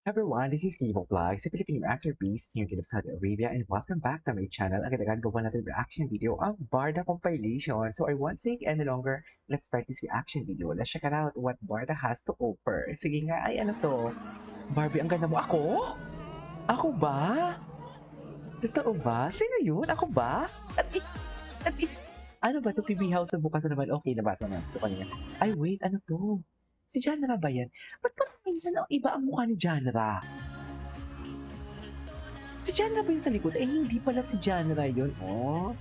Everyone, this is Kibo Vlog, si Filipino actor based here in Saudi Arabia, and welcome back to my channel. Agad-agad gawa natin reaction video ang Barda compilation. So I won't take any longer. Let's start this reaction video. Let's check it out what Barda has to offer. Sige nga, ay ano to? Barbie, ang ganda mo. Ako? Ako ba? Totoo ba? Sino yun? Ako ba? At least, ano ba to? PB House na bukas na naman. Okay, nabasa na. Ito kanina. Ay, wait, ano to? Si Janra ba yan? Ba't parang minsan iba ang mukha ni Janra? Si Janra ba yung sa likod? Eh, hindi pala si Janra yun. Oh,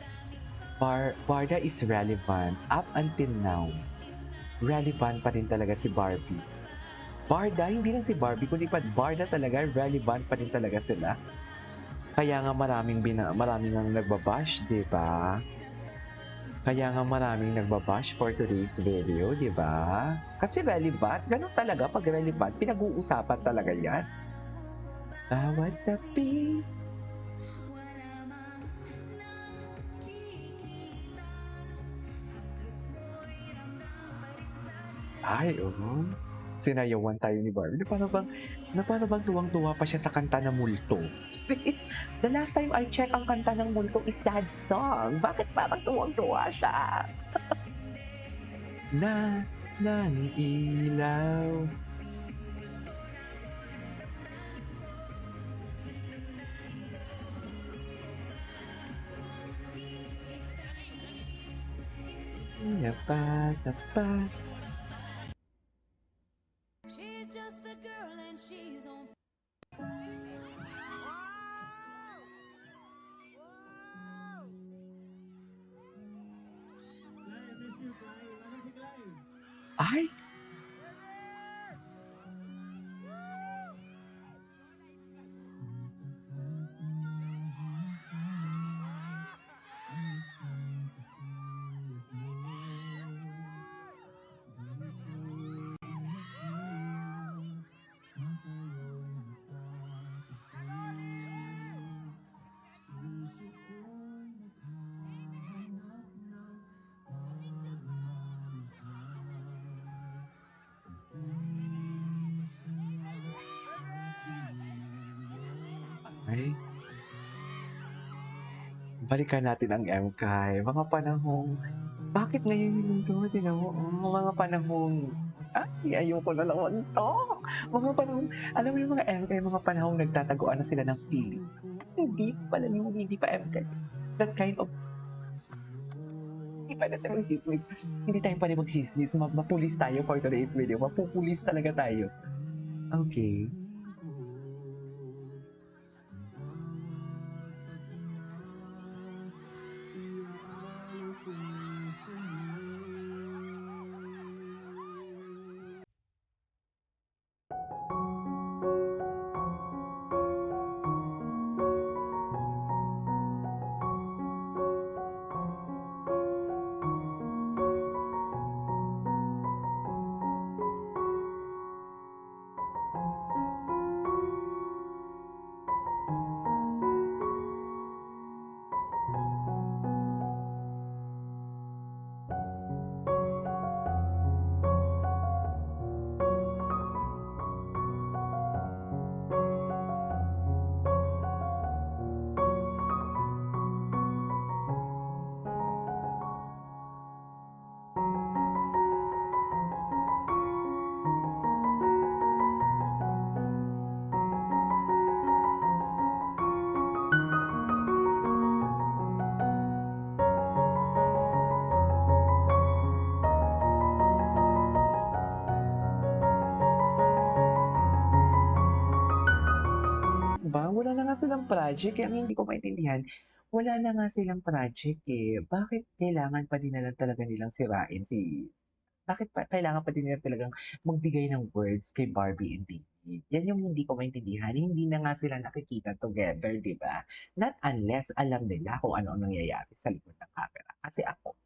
Barda is relevant up until now. Relevant pa rin talaga si Barbie. Barda, hindi lang si Barbie, kundi pa Barda talaga, relevant pa rin talaga sila. Kaya nga maraming ang nagbabash, di ba? Kaya nga maraming nagbabash for today's video, di ba? Kasi relevant, ganun talaga pag relevant, pinag-uusapan talaga yan. Bawat tabi. Ay, oo. Sinayawan tayo ni Barbie. Na paano bang tuwang-tuwa pa siya sa kanta ng multo? The last time I check ang kanta ng multo is sad song. Bakit parang tuwang-tuwa siya? ng ilaw. Napasa pa. She's just a girl and she's on Ay! Ay, balikan natin ang MKay. Mga panahong, bakit ngayon yun to? Tingnan mo, mga panahong, ay, ayoko na lang mag-talk. Mga panahong, alam mo yung mga MKay, mga panahong nagtataguan na sila ng feelings. Hindi pala yung hindi pa MKay. That kind of, hindi pa natin mag-chismis. Hindi tayo pala mag-chismis. Mapulis tayo for today's video. Mapupulis talaga tayo. Okay. Ba? Wala na nga silang project, kaya hindi ko maintindihan. Wala na nga silang project eh. Bakit kailangan pa din na lang talaga nilang sirain si bakit pa kailangan pa din nila talagang magbigay ng words kay Barbie and David? Yan yung hindi ko maintindihan. Hindi na nga sila nakikita together, di ba? Not unless alam nila kung ano ang nangyayari sa likod ng camera. Kasi ako,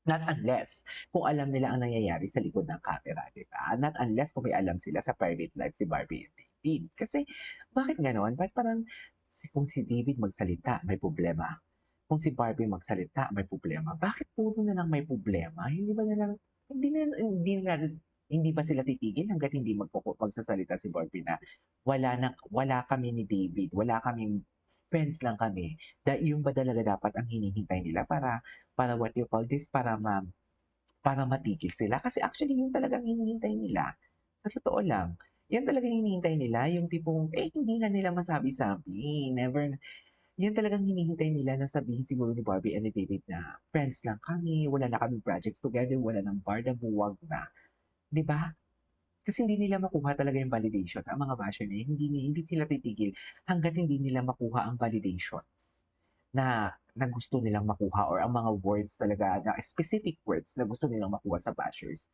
not unless kung alam nila ang nangyayari sa likod ng camera, di ba? Not unless kung may alam sila sa private life si Barbie and David. Kasi bakit ganon? Bakit parang kung si David magsalita, may problema. Kung si Barbie magsalita, may problema. Bakit puro na lang may problema? Hindi ba na lang, hindi ba sila titigil hangga't hindi magsasalita si Barbie na wala kami ni David, wala kaming friends lang kami. Yun ba talaga dapat ang hinihintay nila para what you call this, para matigil sila? Kasi actually yun talagang hinihintay nila. Sa totoo lang, yan talagang hinihintay nila, yung tipong, hindi na nila masabi-sabi, never. Yan talagang hinihintay nila na sabihin siguro ni Barbie and ni David na, "Friends lang kami, wala na kaming projects together, wala ng barda, buwag na." 'Di ba? Kasi hindi nila makuha talaga yung validation, ang mga basher na yun, hindi sila titigil hangga't hindi nila makuha ang validations na gusto nilang makuha or ang mga words talaga na specific words na gusto nilang makuha sa bashers.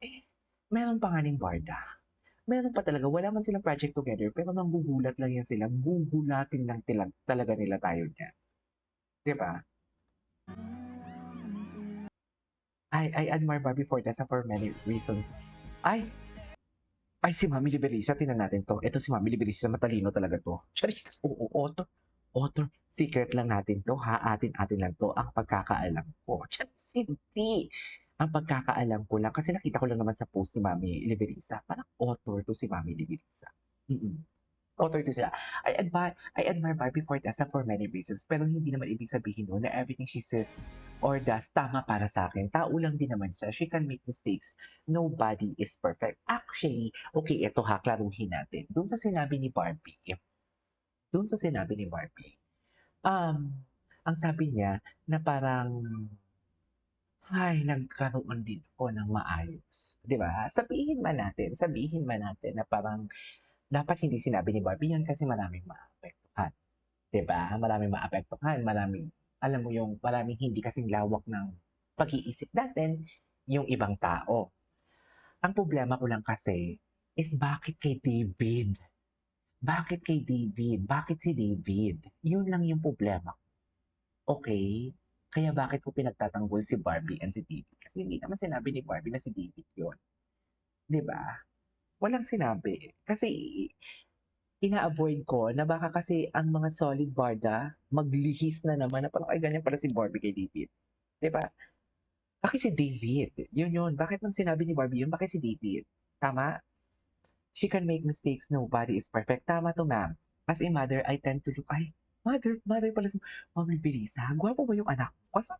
Eh, meron pa nga barda. Meron pa talaga, wala man silang project together pero manggugulat lang yan sila, gugulatin lang talaga nila tayo niyan, 'di ba? I admire Barbie Fortesa for many reasons. Ay, si Mami Liberisa, tingnan natin 'to. Ito si Mami Liberisa, matalino talaga 'to. Charis! Oo, author. Secret lang natin 'to ha, atin-atin lang 'to, ang pagkakaalam ko. Charis! Hindi. Ang pagkakaalam ko lang, kasi nakita ko lang naman sa post ni Mami Liberisa, parang author 'to si Mami Liberisa. Author 'to siya. I admire Barbie Fortesa for many reasons, pero hindi naman ibig sabihin nun na everything she says or does tama para sa akin. Tao lang din naman siya. She can make mistakes. Nobody is perfect. Actually, okay, eto ha, klaruhin natin. Dun sa sinabi ni Barbie, um, ang sabi niya na parang, "Ay, nagkaroon din ako ng maayos." 'Di ba? Sabihin man natin na parang dapat hindi sinabi ni Barbie yun kasi maraming maapektuhan. 'Di ba? Maraming maapektuhan, alam mo yung maraming hindi kasing lawak ng pag-iisip natin yung ibang tao. Ang problema ko lang kasi is bakit kay David? Bakit kay David? Bakit si David? Yun lang yung problema ko, okey? Kaya bakit ko pinagtatanggol si Barbie and si David, kasi hindi naman sinabi ni Barbie na si David yun, 'di ba? Walang sinabi. Kasi ina-avoid ko na baka kasi ang mga solid barda maglihis na naman na parang, "Ay ganyan pala si Barbie kay David." 'Di ba? Bakit si David? Yun. Bakit nung sinabi ni Barbie yun, bakit si David? Tama? She can make mistakes, nobody is perfect. Tama 'to, ma'am. As a mother, I tend to look, ay, mother pala si Mami Belisa. Gwapo ba yung anak ko? Kasi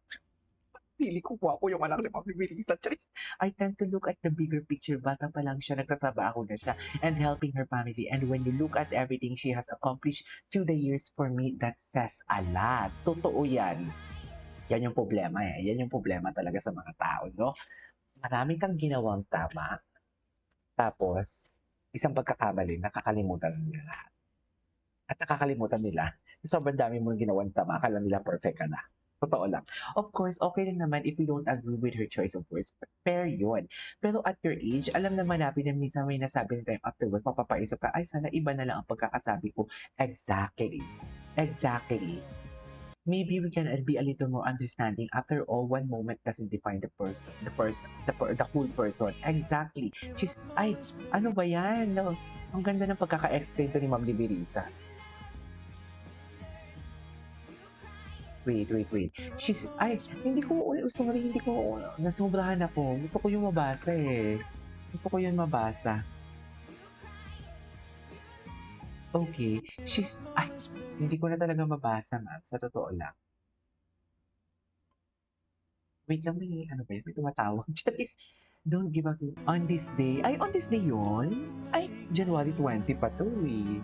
feeling ko gwapo yung anak ni Mami Belisa. Charis! I tend to look at the bigger picture. Bata pa lang siya, nagtatrabaho na siya, and helping her family. And when you look at everything she has accomplished through the years, for me, that says a lot. Totoo yan. Yan yung problema eh. Yan yung problema talaga sa mga tao, no? Marami kang ginawang tama, tapos isang pagkakamali, nakakalimutan nila lahat. At nakakalimutan nila na sobrang dami mong ginawang tama, akala nila perfect ka na. Totoo lang. Of course, okay lang naman if we don't agree with her choice of words. Fair yun. Pero at your age, alam naman natin na minsan may nasabi na time afterwards, mapapaisip ka, ay sana iba na lang ang pagkakasabi ko. Exactly. Exactly. Maybe we can be a little more understanding. After all, one moment doesn't define the whole person. Exactly. Ay, ano ba yan? No, ang ganda ng pagkaka-explain to ni Ma'am Liberisa. Wait. Hindi ko, nasobrahan ako. Gusto ko yung mabasa eh. Gusto ko yung mabasa. Okay. Hindi ko na talaga mabasa, ma'am, sa totoo lang. Wait lang, may tumatawag. Charis! Don't give up on this day. Ay, on this day yun? Ay, January 20 pa to eh.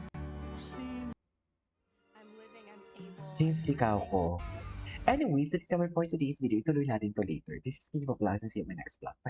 James Licauco. Anyways, that's our for today's video. Ituloy natin to later. This is Kim Plaza. See you in my next vlog. Bye.